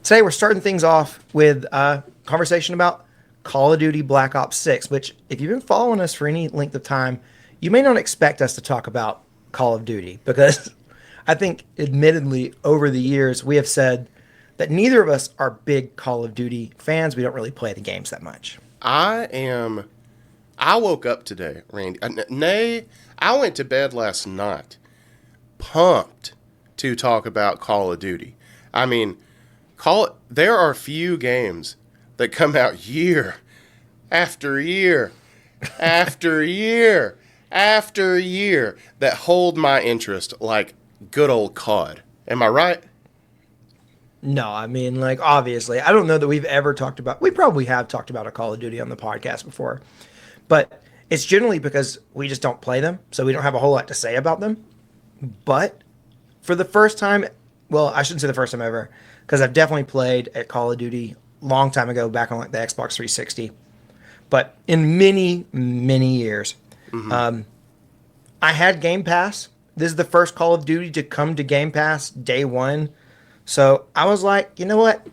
today we're starting things off with a conversation about Call of Duty Black Ops 6, which, if you've been following us for any length of time, you may not expect us to talk about Call of Duty because I think, admittedly, over the years, we have said that neither of us are big Call of Duty fans. We don't really play the games that much. I woke up today, Randy. Nay, I went to bed last night pumped to talk about Call of Duty. I mean, there are few games that come out year after year after year after year that hold my interest like good old COD. Am I right? No, I mean, like, obviously, I don't know that we've ever talked about, we probably have talked about a Call of Duty on the podcast before, but it's generally because we just don't play them, so we don't have a whole lot to say about them. But for the first time, well, I shouldn't say the first time ever, because I've definitely played at Call of Duty a long time ago, back on like the Xbox 360. But in many, many years, I had Game Pass. This is the first Call of Duty to come to Game Pass day one. So I was like, you know what?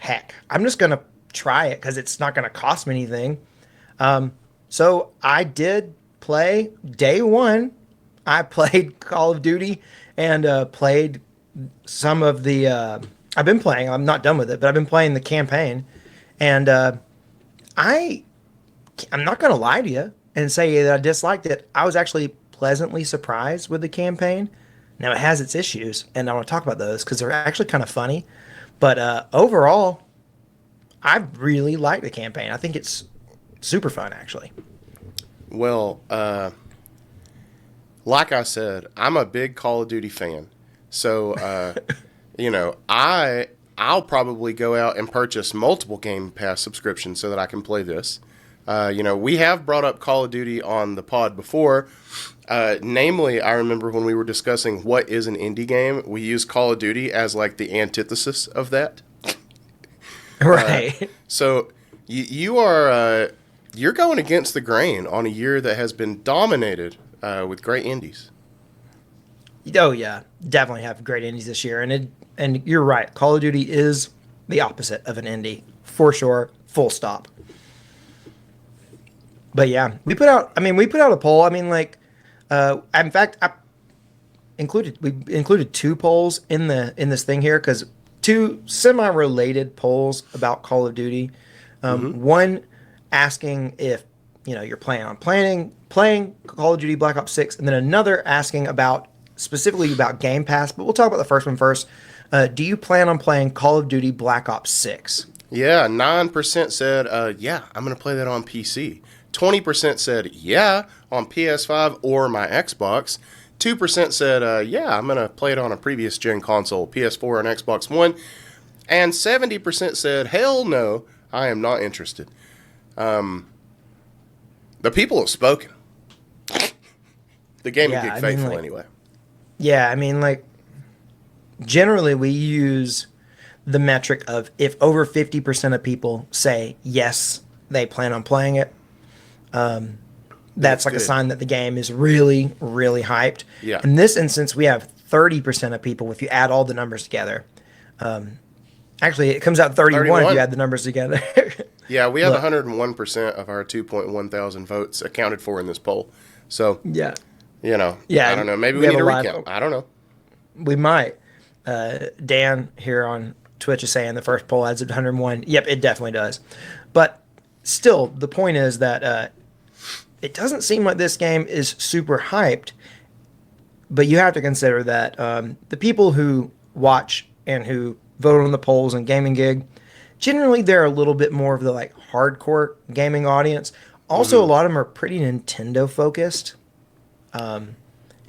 Heck, I'm just going to try it because it's not going to cost me anything. So I did play day one. I played Call of Duty and played some of the... I've been playing. I'm not done with it, but I've been playing the campaign. And I'm not going to lie to you and say that I disliked it. I was actually pleasantly surprised with the campaign. Now, it has its issues, and I want to talk about those because they're actually kind of funny. But overall, I really like the campaign. I think it's super fun, actually. Well, like I said, I'm a big Call of Duty fan. So, I'll probably go out and purchase multiple Game Pass subscriptions so that I can play this. We have brought up Call of Duty on the pod before. Namely, I remember when we were discussing what is an indie game, we used Call of Duty as like the antithesis of that. Right. So you're going against the grain on a year that has been dominated with great indies. Oh yeah, definitely have great indies this year, and you're right. Call of Duty is the opposite of an indie for sure. Full stop. But yeah, we put out a poll. I mean, like, in fact, we included two polls in this thing here because two semi-related polls about Call of Duty. One asking if you're planning on playing Call of Duty Black Ops 6, and then another asking specifically about Game Pass. But we'll talk about the first one first. Do you plan on playing Call of Duty Black Ops 6? Yeah, 9% said, yeah, I'm going to play that on PC. 20% said, yeah, on PS5 or my Xbox. 2% said, yeah, I'm going to play it on a previous gen console, PS4 and Xbox One. And 70% said, hell no, I am not interested. The people have spoken. The gaming geek faithful, anyway. Yeah, I mean, like, generally we use the metric of if over 50% of people say yes, they plan on playing it, that's like good. A sign that the game is really, really hyped. Yeah. In this instance, we have 30% of people if you add all the numbers together. Actually, it comes out 31 if you add the numbers together. Yeah, we have 101% of our 2.1 thousand votes accounted for in this poll. So, yeah. I don't know. Maybe we need a recount. I don't know. We might. Dan here on Twitch is saying the first poll adds up to 101. Yep, it definitely does. But still, the point is that it doesn't seem like this game is super hyped, but you have to consider that the people who watch and who vote on the polls and Gaming Gig, generally they're a little bit more of the like hardcore gaming audience. Also, a lot of them are pretty Nintendo focused.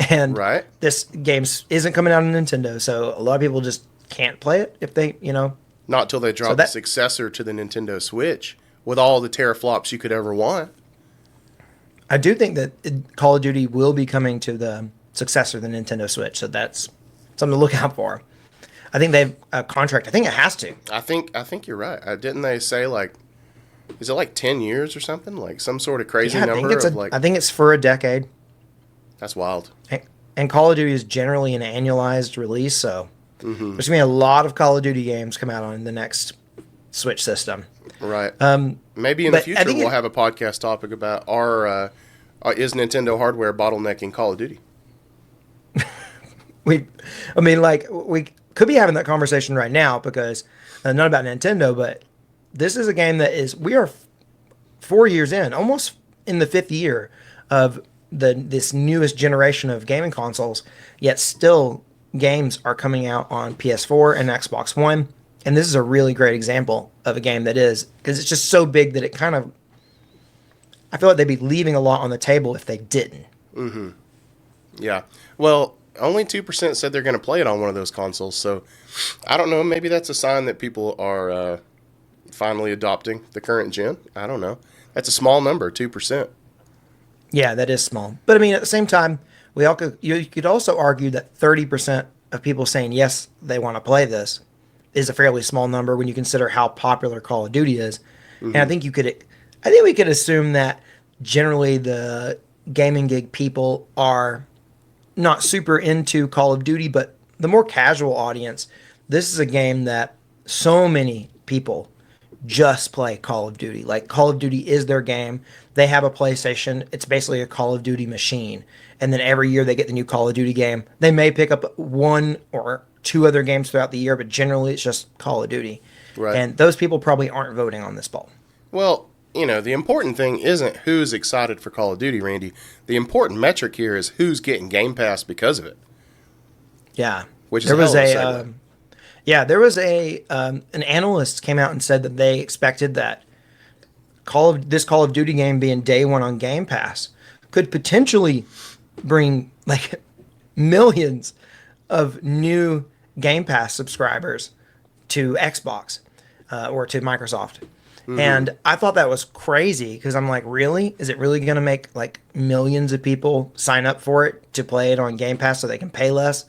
And right. This game isn't coming out on Nintendo, so a lot of people just can't play it if they, Not till they drop the successor to the Nintendo Switch with all the teraflops you could ever want. I do think that Call of Duty will be coming to the successor to the Nintendo Switch, so that's something to look out for. I think they have a contract. I think it has to. I think you're right. Didn't they say is it like 10 years or something? Like some sort of crazy number I think it's for a decade. That's wild. And Call of Duty is generally an annualized release, so Mm-hmm. There's gonna be a lot of Call of Duty games come out on the next Switch system. Right. Um, Maybe in the but I future think we'll have a podcast topic about is Nintendo hardware bottlenecking Call of Duty? we, I mean, like we could be having that conversation right now because not about Nintendo, but this is a game that is we are 4 years in, almost in the fifth year of this newest generation of gaming consoles. Yet still, games are coming out on PS4 and Xbox One, and this is a really great example of a game that is because it's just so big that it kind of I feel like they'd be leaving a lot on the table if they didn't. Mm-hmm. Yeah. Well, only 2% said they're going to play it on one of those consoles, so I don't know. Maybe that's a sign that people are finally adopting the current gen. I don't know. That's a small number, 2%. Yeah, that is small. But I mean, at the same time, you could also argue that 30% of people saying yes, they want to play this is a fairly small number when you consider how popular Call of Duty is. And Mm-hmm. I think we could assume that generally the gaming gig people are not super into Call of Duty, but the more casual audience, this is a game that so many people just play Call of Duty. Like Call of Duty is their game. They have a PlayStation. It's basically a Call of Duty machine. And then every year they get the new Call of Duty game. They may pick up one or two other games throughout the year, but generally it's just Call of Duty. Right. And those people probably aren't voting on this poll. Well, the important thing isn't who's excited for Call of Duty, Randy. The important metric here is who's getting Game Pass because of it. Yeah. Which is there a was hell of a a segue. yeah, there was an analyst came out and said that they expected that this Call of Duty game being day one on Game Pass could potentially bring like millions of new Game Pass subscribers to Xbox or to Microsoft. Mm-hmm. And I thought that was crazy because I'm like, really? Is it really going to make like millions of people sign up for it to play it on Game Pass so they can pay less?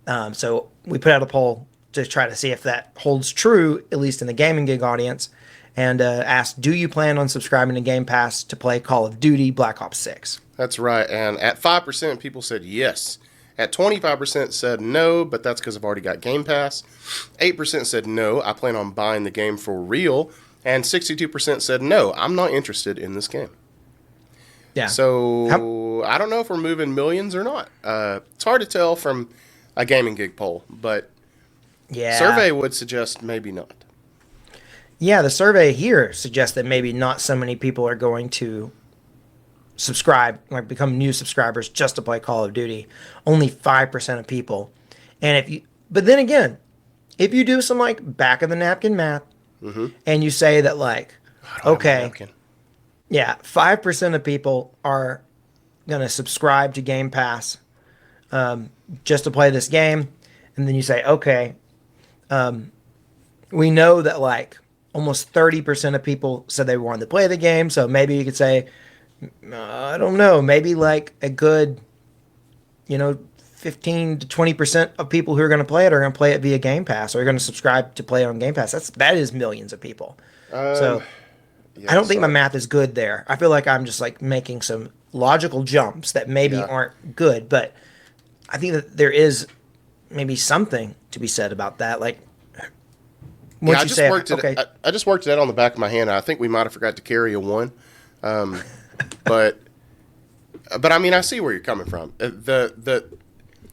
So we put out a poll to try to see if that holds true, at least in the gaming gig audience, and asked, do you plan on subscribing to Game Pass to play Call of Duty Black Ops 6? That's right. And at 5%, people said yes. At 25% said no, but that's because I've already got Game Pass. 8% said no, I plan on buying the game for real. And 62% said no, I'm not interested in this game. Yeah. So I don't know if we're moving millions or not. It's hard to tell from a gaming gig poll, but Yeah. survey would suggest maybe not. Yeah, the survey here suggests that maybe not so many people are going to subscribe, like become new subscribers just to play Call of Duty. Only 5% of people. But then again, if you do some like back of the napkin math Mm-hmm. and you say that like, I don't have my okay, napkin. yeah, 5% of people are going to subscribe to Game Pass just to play this game. And then you say, okay, we know that like almost 30% of people said they wanted to play the game. So maybe you could say, I don't know, maybe like a good, 15 to 20% of people who are going to play it are going to play it via Game Pass or are going to subscribe to play it on Game Pass. That is millions of people. So Yeah, I don't think my sorry. math is good there. I feel like I'm just like making some logical jumps that maybe Yeah. aren't good, but I think that there is maybe something to be said about that. Like once I you just say, worked okay, it. I just worked it out on the back of my hand. I think we might have forgot to carry a 1, but I mean I see where you're coming from. The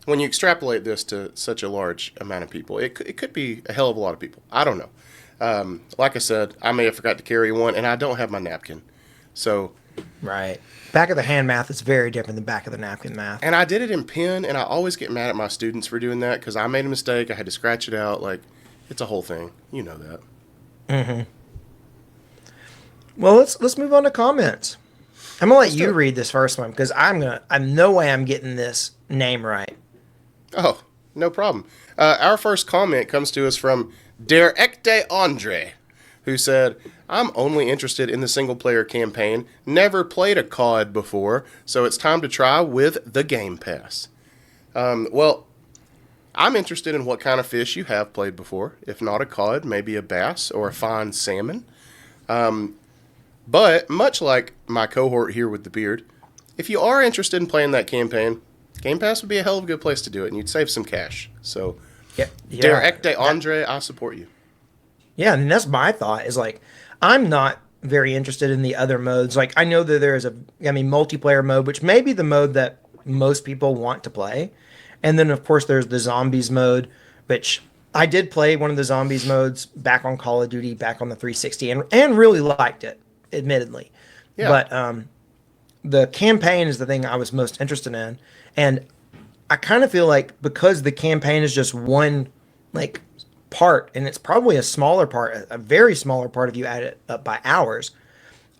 when you extrapolate this to such a large amount of people, it could be a hell of a lot of people. I don't know. Like I said, I may have forgot to carry 1, and I don't have my napkin. So, right. Back of the hand math is very different than back of the napkin math. and I did it in pen, and I always get mad at my students for doing that because I made a mistake. I had to scratch it out. Like, it's a whole thing. You know that. Mm-hmm. Well, let's move on to comments. I'm gonna let do you it. read this first one because I'm no way I'm getting this name right. Oh, no problem. Our first comment comes to us from Der Ekte Andre, who said, I'm only interested in the single-player campaign, never played a COD before, so it's time to try with the Game Pass. Well, I'm interested in what kind of fish you have played before. If not a cod, maybe a bass or a fine salmon. But much like my cohort here with the beard, if you are interested in playing that campaign, Game Pass would be a hell of a good place to do it, and you'd save some cash. So Yeah, yeah. Derek de That Andre, I support you. Yeah, and that's my thought is like I'm not very interested in the other modes. Like I know that there is multiplayer mode, which may be the mode that most people want to play. And then of course there's the zombies mode, which I did play one of the zombies modes back on Call of Duty back on the 360 and really liked it, admittedly. Yeah. But the campaign is the thing I was most interested in. And I kind of feel like because the campaign is just one like part, and it's probably a smaller part, a very smaller part if you add it up by hours.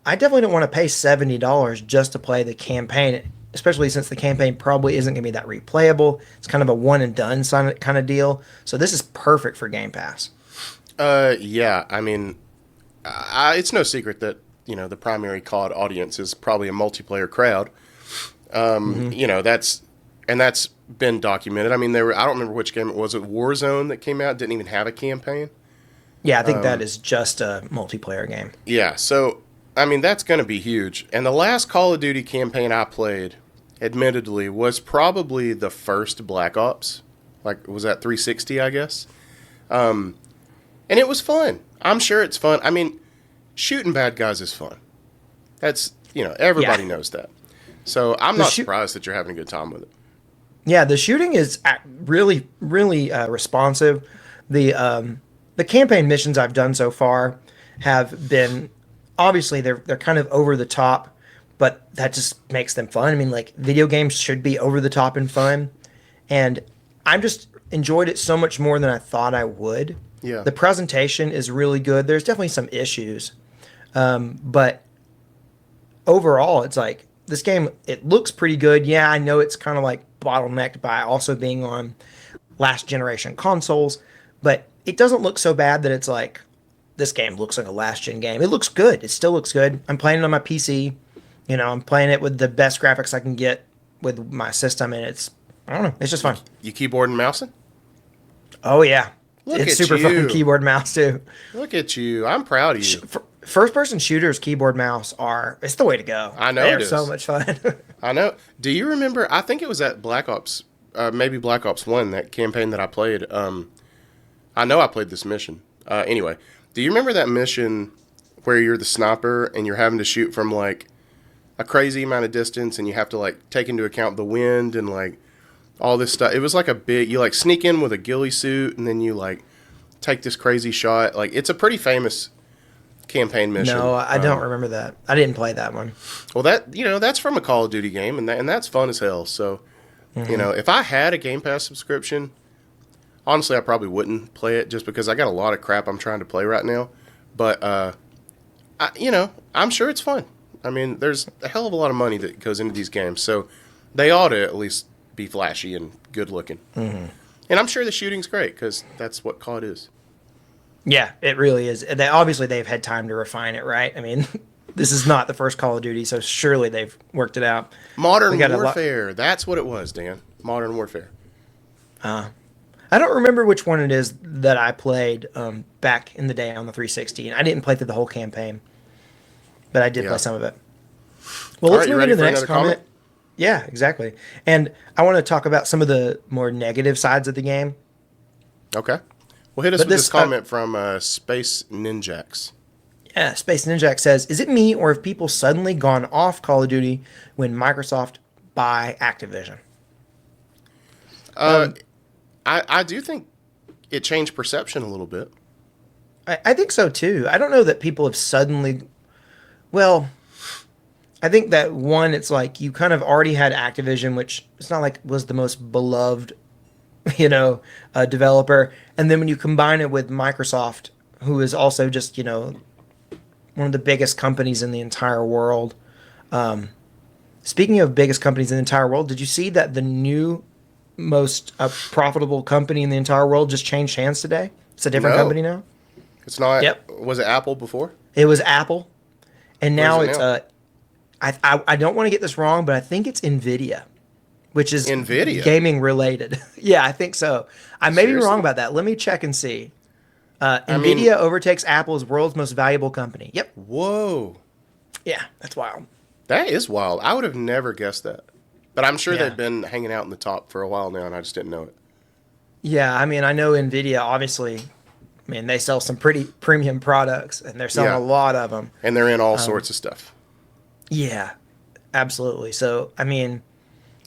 I definitely don't want to pay $70 just to play the campaign, especially since the campaign probably isn't going to be that replayable. It's kind of a one and done kind of deal. So this is perfect for Game Pass. Yeah. I mean, it's no secret that the primary COD audience is probably a multiplayer crowd. That's been documented. I mean, I don't remember which game it was. It Warzone that came out didn't even have a campaign. Yeah, I think that is just a multiplayer game. Yeah, so I mean that's going to be huge. And the last Call of Duty campaign I played, admittedly, was probably the first Black Ops. Like, was that 360? I guess. And it was fun. I'm sure it's fun. I mean, shooting bad guys is fun. That's everybody knows that. So I'm not surprised that you're having a good time with it. Yeah, the shooting is really, really responsive. The campaign missions I've done so far have been obviously they're kind of over the top, but that just makes them fun. I mean, like video games should be over the top and fun, and I've just enjoyed it so much more than I thought I would. Yeah, the presentation is really good. There's definitely some issues, but overall, it's like this game. It looks pretty good. Yeah, I know it's kind of like bottlenecked by also being on last generation consoles, but it doesn't look so bad that it's like this game looks like a last gen game. It looks good. It still looks good. I'm playing it on my PC. I'm playing it with the best graphics I can get with my system, and I don't know, it's just fun. You keyboard and mousing? Oh yeah, Look it's at super you. fun keyboard mouse too. Look at you. I'm proud of you. First person shooters keyboard mouse it's the way to go. I know they're so much fun. I know. Do you remember? I think it was at Black Ops, maybe Black Ops 1, that campaign that I played. I know I played this mission. Anyway, do you remember that mission where you're the sniper and you're having to shoot from like a crazy amount of distance and you have to like take into account the wind and like all this stuff? It was like you like sneak in with a ghillie suit and then you like take this crazy shot. Like it's a pretty famous campaign mission. No, I don't remember that. I didn't play that one. Well, that's from a Call of Duty game, and that's fun as hell. So, if I had a Game Pass subscription, honestly, I probably wouldn't play it just because I got a lot of crap I'm trying to play right now. But I'm sure it's fun. I mean, there's a hell of a lot of money that goes into these games, so they ought to at least be flashy and good looking. And I'm sure the shooting's great because that's what COD is. Yeah, it really is. They've had time to refine it, right? I mean, this is not the first Call of Duty, so surely they've worked it out. Modern Warfare. That's what it was, Dan. Modern Warfare. I don't remember which one it is that I played back in the day on the 360. And I didn't play through the whole campaign, but I did play some of it. Well, let's move into the next comment. Yeah, exactly. And I want to talk about some of the more negative sides of the game. Okay. Well, hit us with this comment from Space Ninjax. Yeah, Space Ninjax says, is it me or have people suddenly gone off Call of Duty when Microsoft buy Activision? I do think it changed perception a little bit. I think so, too. I don't know that people have suddenly... Well, I think that, one, it's like you kind of already had Activision, which it's not like was the most beloved developer. And then when you combine it with Microsoft, who is also just, one of the biggest companies in the entire world. Speaking of biggest companies in the entire world, did you see that the new most profitable company in the entire world just changed hands today? It's a different company now. It's not. Yep. Was it Apple before? It was Apple. And now it's I don't want to get this wrong, but I think it's NVIDIA. Which is NVIDIA gaming related. Yeah, I think so. I may be wrong about that. Let me check and see. NVIDIA overtakes Apple as world's most valuable company. Yep. Whoa. Yeah, that's wild. That is wild. I would have never guessed that. But I'm sure they've been hanging out in the top for a while now, and I just didn't know it. Yeah, I mean, I know Nvidia obviously. I mean, they sell some pretty premium products, and they're selling a Yeah, lot of them. and they're in all sorts of stuff. Yeah, absolutely. So, I mean,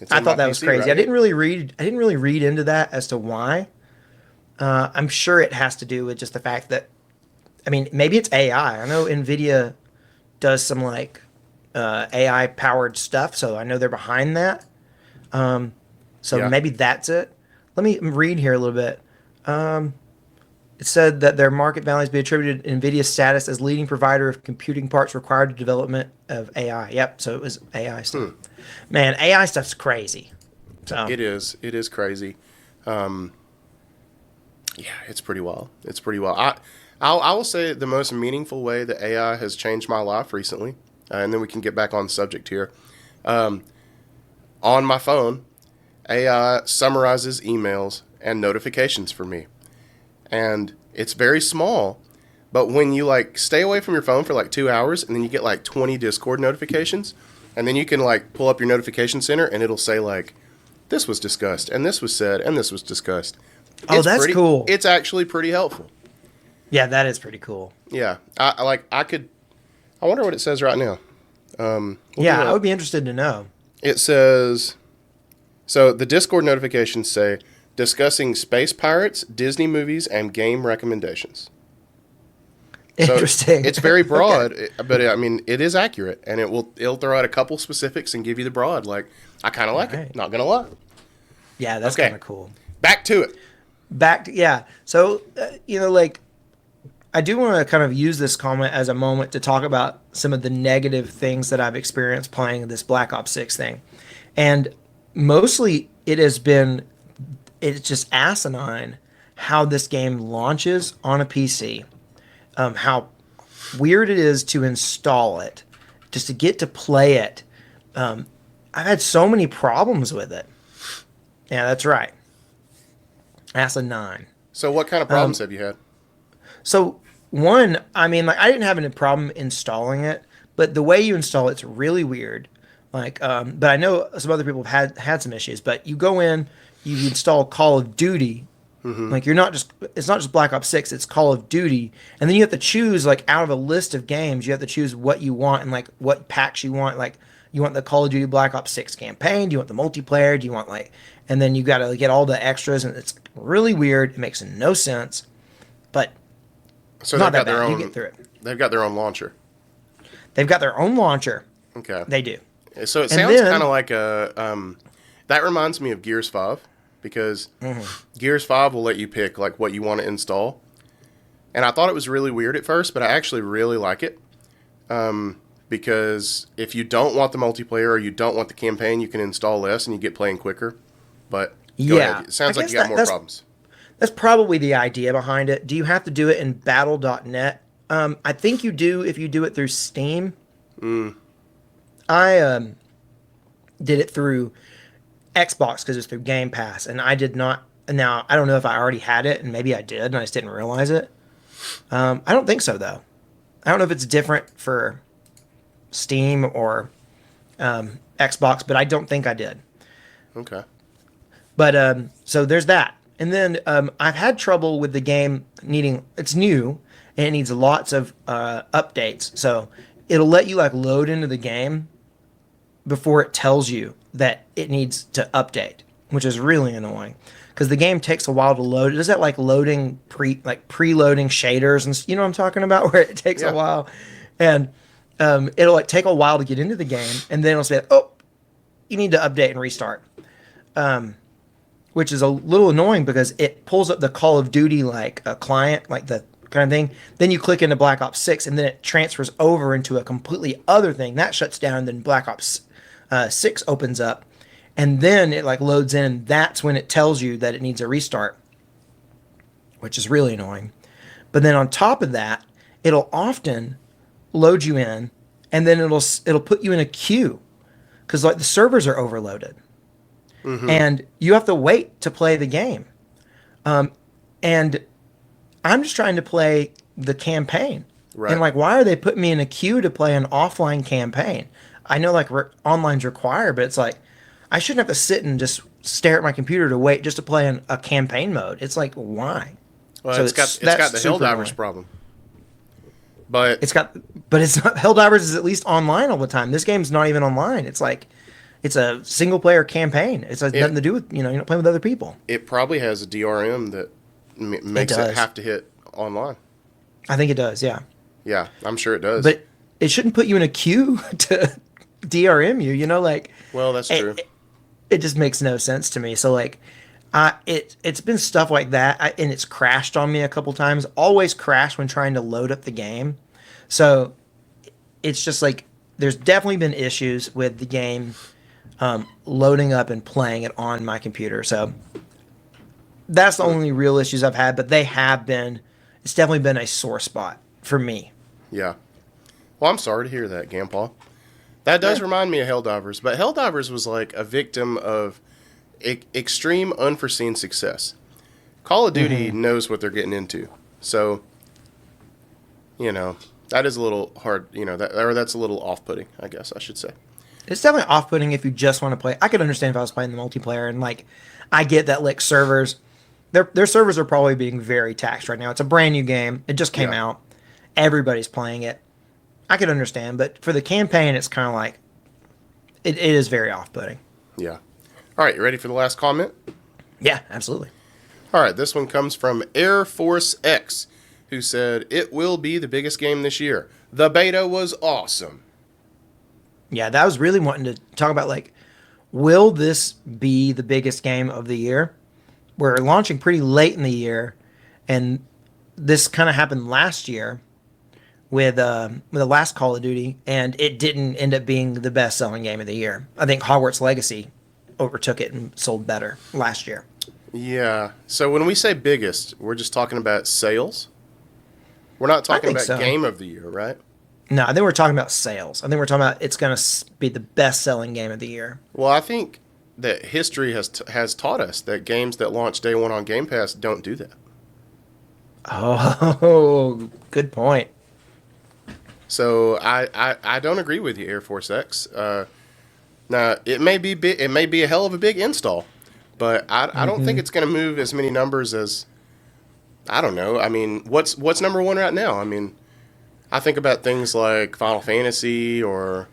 It's I in my thought that was PC crazy. right I here. didn't really read. I didn't really read into that as to why. I'm sure it has to do with just the fact that. I mean, maybe it's AI. I know Nvidia does some like AI powered stuff, so I know they're behind that. So Yeah. maybe that's it. Let me read here a little bit. It said that their market values be attributed to Nvidia's status as leading provider of computing parts required to development of AI. Yep, so it was AI stuff. Man, AI stuff's crazy. So It is. It is crazy. Um, yeah, it's pretty wild. It's pretty wild. I will say the most meaningful way that AI has changed my life recently, and then we can get back on subject here. On my phone, AI summarizes emails and notifications for me, and it's very small. But when you like stay away from your phone for like 2 hours, and then you get like 20 Discord notifications, and then you can like pull up your notification center, and it'll say like, "This was discussed, and this was said, and this was discussed." oh, that's cool. It's actually pretty helpful. Yeah, that is pretty cool. Yeah, I like. I could. I wonder what it says right now. We'll Yeah, do I a. would be interested to know. It says. So the Discord notifications say discussing space pirates, Disney movies, and game recommendations. So Interesting. it's very Okay. broad, but I mean it is accurate, and it'll throw out a couple specifics and give you the broad. Like I kind of All like it. right. Not gonna lie. Yeah, that's kind Okay, of cool. back to it. Back to, yeah. So, like, I do want to kind of use this comment as a moment to talk about some of the negative things that I've experienced playing this Black Ops 6 thing. And mostly it's just asinine how this game launches on a PC. How weird it is to install it, just to get to play it. I've had so many problems with it. Yeah, that's right. Asinine. So what kind of problems have you had? So one, I mean, like I didn't have any problem installing it, but the way you install it's really weird. Like, but I know some other people have had some issues. But you go in, you install Call of Duty. Like you're not just it's not just Black Ops 6, it's Call of Duty. And then you have to choose like out of a list of games, you have to choose what you want and like what packs you want. Like you want the Call of Duty Black Ops 6 campaign, do you want the multiplayer, do you want like and then you got to get all the extras and it's really weird. It makes no sense. But So not they've that got their bad. You own. get through it. They've got their own launcher. They've got their own launcher. Okay. They do. So it And sounds then kind of like a. That reminds me of Gears 5 because Gears 5 will let you pick like what you want to install, and I thought it was really weird at first, but I actually really like it. Because if you don't want the multiplayer or you don't want the campaign, you can install less and you get playing quicker. But go yeah, ahead. It I sounds like guess you got more that's problems. that's probably the idea behind it. Do you have to do it in battle.net? I think you do if you do it through Steam. I did it through Xbox because it's through Game Pass, and I did not. Now I don't know if I already had it, and maybe I did, and I just didn't realize it. I don't think so though. I don't know if it's different for Steam or Xbox, but I don't think I did. Okay. But so there's that. And then I've had trouble with the game needing, it's new and it needs lots of updates. So it'll let you like load into the game before it tells you that it needs to update, which is really annoying because the game takes a while to load. It does that like loading preloading shaders and you know what I'm talking about where it takes a Yeah. while and it'll like take a while to get into the game and then it'll say, oh, you need to update and restart. Which is a little annoying because it pulls up the Call of Duty like a client, like the kind of thing. Then you click into Black Ops 6 and then it transfers over into a completely other thing. That shuts down and then Black Ops 6 opens up. And then it like loads in and that's when it tells you that it needs a restart, which is really annoying. But then on top of that, it'll often load you in and then it'll put you in a queue because like the servers are overloaded and you have to wait to play the game. And I'm just trying to play the campaign. And Right. like, why are they putting me in a queue to play an offline campaign? I know like online's required, but it's like I shouldn't have to sit and just stare at my computer to wait just to play in a campaign mode. It's like, why? Well, So it's that's got the super Helldivers annoying. problem, but It's got, but it's not, Helldivers is at least online all the time. This game's not even online. It's like, it's a single player campaign. It's has nothing it to do with, you're not playing with other people. it probably has a DRM that It makes it does. have to hit online. I think it does. Yeah. Yeah, I'm sure it does. But it shouldn't put you in a queue to DRM you, like Well, that's true. it just makes no sense to me. So like, it's been stuff like that, and it's crashed on me a couple times. Always crash when trying to load up the game. So it's just like there's definitely been issues with the game loading up and playing it on my computer. So that's the only real issues I've had, but they have been. It's definitely been a sore spot for me. Yeah. Well, I'm sorry to hear that, Gampaw. That does Yeah. remind me of Helldivers, but Helldivers was like a victim of extreme unforeseen success. Call of Duty knows what they're getting into, so that is a little hard. That's a little off-putting, I guess I should say. It's definitely off-putting if you just want to play. I could understand if I was playing the multiplayer, and like, I get that like servers, their servers are probably being very taxed right now. It's a brand new game. It just came Yeah. out. Everybody's playing it. I could understand, but for the campaign, it's kind of like it is very off-putting. Yeah. All right, you ready for the last comment? Yeah, absolutely. All right, this one comes from Air Force X, who said, "It will be the biggest game this year. The beta was awesome." Yeah, that was really wanting to talk about like, will this be the biggest game of the year? We're launching pretty late in the year, and this kind of happened last year with the last Call of Duty, and it didn't end up being the best selling game of the year. I think Hogwarts Legacy overtook it and sold better last year. Yeah. So when we say biggest, we're just talking about sales. We're not talking think about so. game of the year, right? No, I think we're talking about sales. I think we're talking about it's going to be the best selling game of the year. Well, I think that history has taught us that games that launch day one on Game Pass don't do that. Oh, good point. So I don't agree with you, Air Force X. Now it may be a hell of a big install, but I don't think it's going to move as many numbers as I don't know. I mean, what's number one right now? I mean, I think about things like Final Fantasy or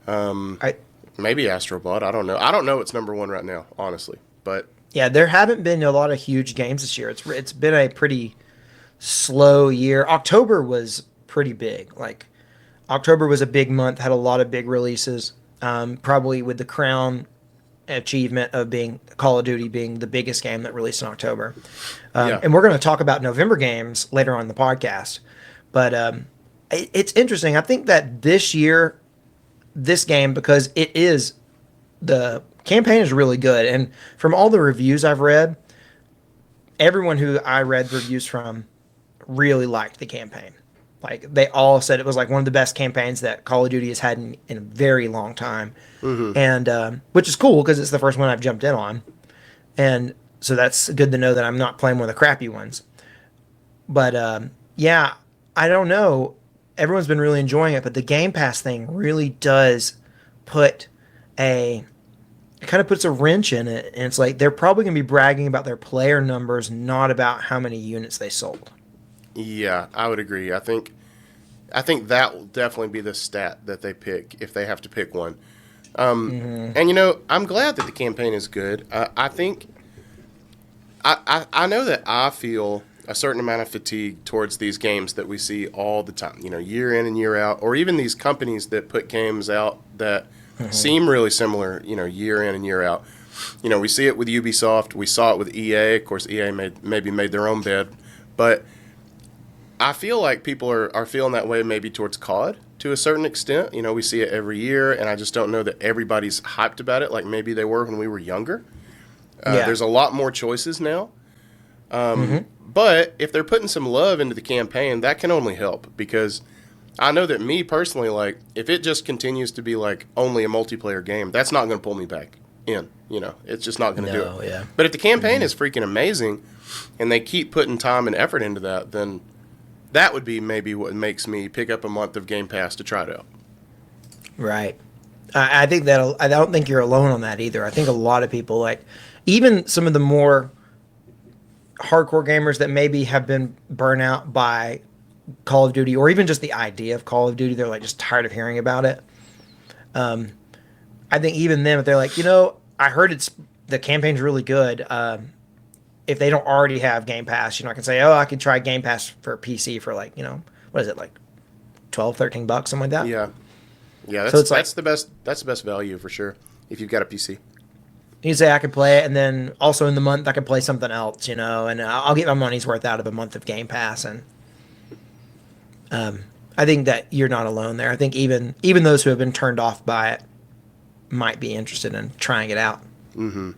I maybe Astro Blood. I don't know. I don't know what's number one right now, honestly. But Yeah, there haven't been a lot of huge games this year. It's been a pretty slow year. October was pretty big. Like October was a big month, had a lot of big releases. Probably with the crown achievement of being Call of Duty being the biggest game that released in October. Yeah. And we're going to talk about November games later on in the podcast. But it's interesting. I think that this year, this game, because it is the campaign is really good. And from all the reviews I've read, everyone who I read reviews from really liked the campaign. Like they all said it was like one of the best campaigns that Call of Duty has had in a very long time, and which is cool because it's the first one I've jumped in on, and so that's good to know that I'm not playing one of the crappy ones. But yeah, I don't know. Everyone's been really enjoying it, but the Game Pass thing really does put it kind of puts a wrench in it, and it's like they're probably going to be bragging about their player numbers, not about how many units they sold. yeah, I would agree. I think that will definitely be the stat that they pick if they have to pick one. And I'm glad that the campaign is good. I think I know that I feel a certain amount of fatigue towards these games that we see all the time. Year in and year out, or even these companies that put games out that seem really similar. Year in and year out. We see it with Ubisoft. We saw it with EA. Of course, EA maybe made their own bed, but I feel like people are feeling that way maybe towards COD to a certain extent. We see it every year, and I just don't know that everybody's hyped about it like maybe they were when we were younger. Yeah. There's a lot more choices now. But if they're putting some love into the campaign, that can only help because I know that me personally, like, if it just continues to be like only a multiplayer game, that's not going to pull me back in. It's just not going to do No, it. yeah. But if the campaign is freaking amazing and they keep putting time and effort into that, then that would be maybe what makes me pick up a month of Game Pass to try it out. Right. I think that I don't think you're alone on that either. I think a lot of people like, even some of the more hardcore gamers that maybe have been burnt out by Call of Duty, or even just the idea of Call of Duty. They're like just tired of hearing about it. I think even them, if they're like, I heard the campaign's really good. If they don't already have Game Pass, I can say, oh, I could try Game Pass for PC for like, what is it, like 12, $13, something like that. Yeah, yeah. So That's it's like that's the best. That's the best value for sure. If you've got a PC. you say I could play it, and then also in the month I could play something else, and I'll get my money's worth out of a month of Game Pass. And I think that you're not alone there. I think even those who have been turned off by it might be interested in trying it out. Mm-hmm.